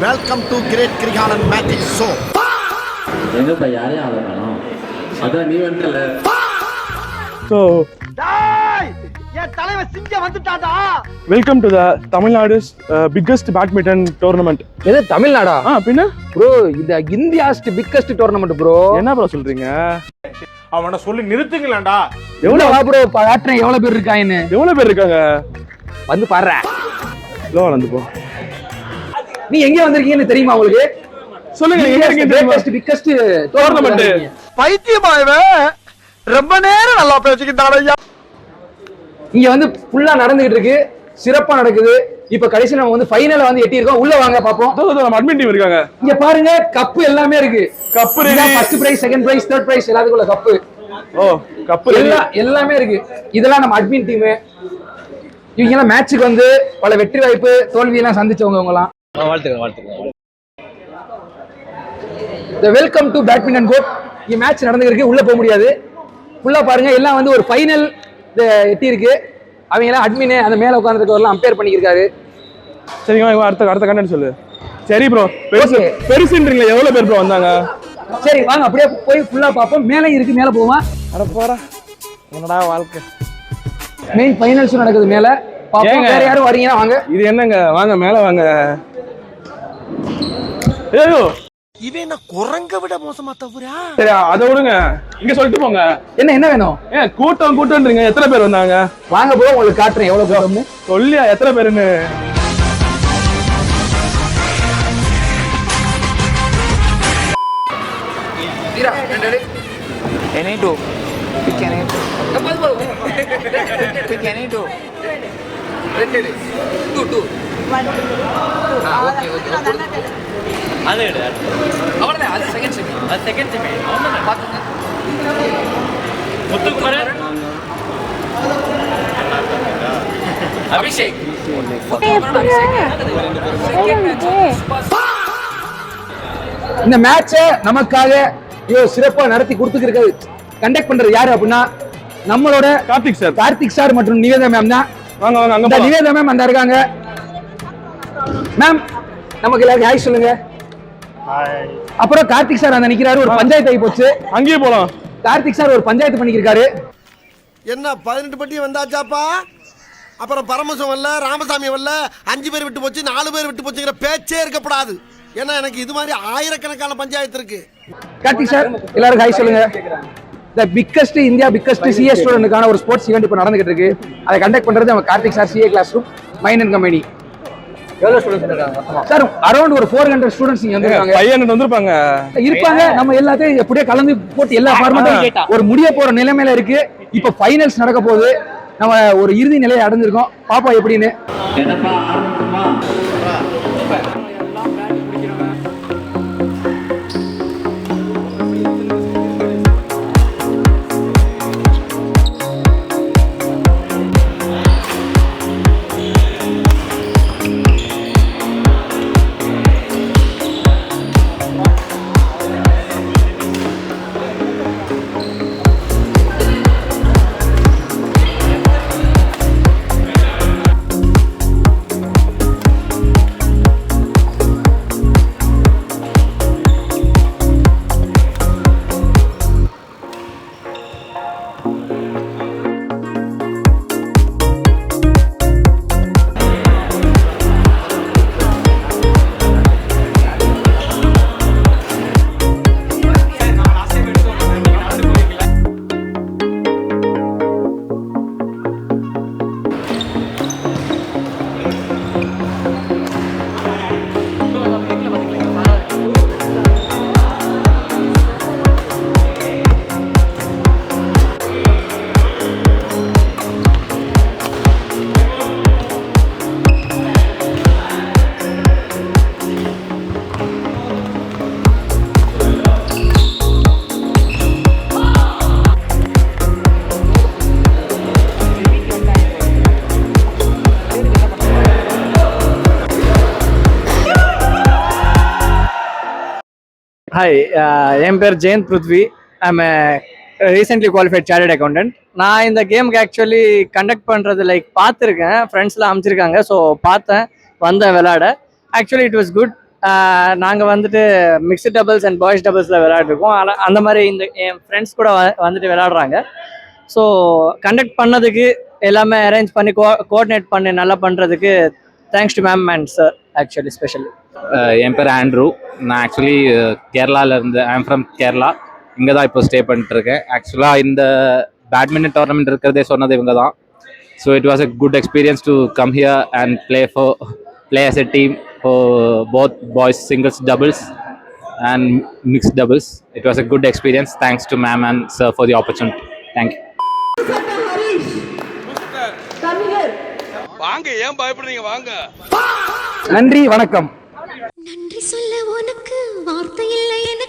Welcome to great Kirikalan magic show. எங்கப்பா யாரையும் ஆள காணோம். அதான் நீ வந்துல. So, என் தலைவன் சிங்கம் வந்துட்டாடா. welcome to the Tamil Nadu's biggest badminton tournament. எது தமிழ்நாடா? பின்ன ப்ரோ இது இந்தியாஸ் பிக்கஸ்ட் டோர்னமெண்ட் ப்ரோ. என்ன ப்ரோ சொல்றீங்க? அவனை சொல்லி நிறுத்துங்களேன்டா. எவ்வளவு ப்ரோ பாட்றேன் எவ்வளவு பேர் இருக்காங்கன்னு. எவ்வளவு பேர் இருக்காங்க? வந்து பாரு. லோ வந்து போ. நீ எங்க வந்திருக்கீங்கன்னு தெரியுமா உங்களுக்கு? சொல்லுங்க எங்க இருக்கீங்க? Biggest tournament. பைத்தியமாயவே ரொம்ப நேரம் நல்லா பேசிக்கிட்டான் ஐயா. இங்க வந்து ஃபுல்லா நடந்துகிட்டு இருக்கு, சிறப்பா நடக்குது. இப்ப கடைசி நம்ம வந்து ஃபைனல்ல வந்து எட்டி இருக்கோம். உள்ள வாங்க பாப்போம். நம்ம அட்மின் டீம் இருக்காங்க. இங்க பாருங்க கப் எல்லாமே இருக்கு. கப் இருக்கு. First prize, second prize, third prize எல்லாத்துக்குள்ள கப். கப் எல்லாமே இருக்கு. இதெல்லாம் நம்ம அட்மின் டீம். இவங்க எல்லாம் மேட்சுக்கு வந்து பல வெற்றி வாய்ப்பு தோல்வி எல்லாம் சந்திச்சவங்க இவங்க எல்லாம். வாழ்த்துக்கள். The welcome to badminton court. இங்க மேட்ச் நடந்துட்டு இருக்கு. உள்ள போக முடியாது. ஃபுல்லா பாருங்க எல்லாம் வந்து ஒரு ஃபைனல் எட்டி இருக்கு. அவங்க எல்லாம் அட்மின் அந்த மேல உட்கார்ந்துருக்கவரெல்லாம் அம்பேர் பண்ணியிருக்காரு. சரி அடுத்த கண்டென்ட் சொல்லு. சரி ப்ரோ, பெருசுன்றீங்களா? எவ்வளவு பேர் ப்ரோ வந்தாங்க? சரி வாங்க அப்படியே போய் ஃபுல்லா பார்ப்போம். மேலே இருக்கு, மேலே போவோமா? அட போடா, என்னடா வாழ்க்கை. மெயின் ஃபைனல்ஸ் நடக்குது மேல. பாப்போம் வேற யாரும் வரீங்கன்னா வாங்க. இது என்னங்க, வாங்க மேல வாங்க. ஏயோ இவன் என்ன குரங்க விட மோசமா தவறா? சரி அதை விடுங்க, இங்க சொல்லிட்டு போங்க. என்ன வேணும்? கூட்டம்ன்றீங்க. எத்தனை பேர் வந்தாங்க? வாங்க ப்ரோ, உங்களுக்கு காட்டுறேன் எவ்வளவு கூட்டம்னு. சொல்லியா எத்தனை பேருன்னு? அபிஷேக் இந்த மேட்ச நமக்காக சிறப்பா நடத்தி கொடுத்துருக்கிறது கண்டக்ட் பண்றது யாரு அப்படின்னா நம்மளோட கார்த்திக் சார் மற்றும் நிவேதா மேம் தான். வாங்க நிவேதா மேம் அந்த இருக்காங்க. மேம் நமக்கு எல்லாரும் ஹாய் சொல்லுங்க. அப்புறம் கார்த்திக் சார் அந்த நிக்கிறாரு. ஒரு பஞ்சாயத்து ஆகி போச்சு, அங்கேயே போலாம். கார்த்திக் சார் ஒரு பஞ்சாயத்து பண்ணிருக்காரு. என்ன 18 பட்டி வந்தாச்சாப்பா? அப்புறம் பரமசம் வரல, ராமசாமி வரல, 5 பேர் விட்டு போச்சு, 4 பேர் விட்டு போச்சுங்கிற பேச்சே இருக்கப்படாது. ஏன்னா எனக்கு இது மாதிரி ஆயிரக்கணக்கான பஞ்சாயத்து இருக்கு. கார்த்திக் சார் எல்லாரும் ஹாய் சொல்லுங்க. இந்தியா பிக்கஸ்ட் சிஏ ஸ்டூடெண்ட்கான ஒரு ஸ்போர்ட்ஸ் ஈவென்ட் இப்போ நடந்துகிட்டு இருக்கு. அதை கண்டக்ட் பண்றது நம்ம Karthik sir, CA class room, mind and company. எவ்வளவு ஸ்டூடண்ட்ஸ் இருக்காங்க சார்? அரௌண்ட் ஒரு 400 ஸ்டூடண்ட்ஸ் இங்க வந்திருக்காங்க. 500 வந்திருப்பாங்க. நம்ம எல்லாத்தையும் எப்படியே கலந்து போட்டு எல்லா ஃபார்மட்டும் ஒரு முடிய போற நிலைமையில இருக்கு. இப்ப ஃபைனல்ஸ் நடக்க போகுது. நம்ம ஒரு இறுதி நிலையை அடைஞ்சிருக்கோம். பாப்பா எப்படின்னு. என்னப்பா ஆரம்பிக்குமா? Hi, என் பேர் Jayanth Prithvi. I'm recently qualified chartered accountant. நான் இந்த கேமுக்கு ஆக்சுவலி கண்டக்ட் பண்ணுறது பார்த்துருக்கேன், ஃப்ரெண்ட்ஸ்லாம் அமைச்சிருக்காங்க. ஸோ பார்த்தேன், வந்தேன் விளையாட. Actually it was good. நாங்கள் வந்துட்டு மிக்ஸ்டு டபுள்ஸ் அண்ட் பாய்ஸ் டபுள்ஸில் விளையாடிருக்கோம். ஆனால் அந்த மாதிரி இந்த என் ஃப்ரெண்ட்ஸ் கூட வந்துட்டு விளையாடுறாங்க. ஸோ கண்டக்ட் பண்ணதுக்கு எல்லாமே அரேஞ்ச் பண்ணி கோஆர்டினேட் பண்ணி நல்லா பண்ணுறதுக்கு thanks to ma'am and sir actually specially. என் பேர் ஆண்ட்ரூ. நான் ஆக்சுவலி கேரளாவிலேருந்து ஐம் ஃப்ரம் கேரளா. இங்கே தான் இப்போ ஸ்டே பண்ணிட்டுருக்கேன். ஆக்சுவலாக இந்த பேட்மிண்டன் டோர்னமெண்ட் இருக்கிறதே சொன்னது இவங்க தான். So it was a good experience to come here and play as a team for both boys singles, doubles and mixed doubles. It was a good experience. Thanks to ma'am and sir for the opportunity. Thank you. வாங்க, ஏன் பயப்படுறீங்க? வாங்க. நன்றி, வணக்கம். நன்றி சொல்ல உனக்கு வார்த்தை இல்லை எனக்கு.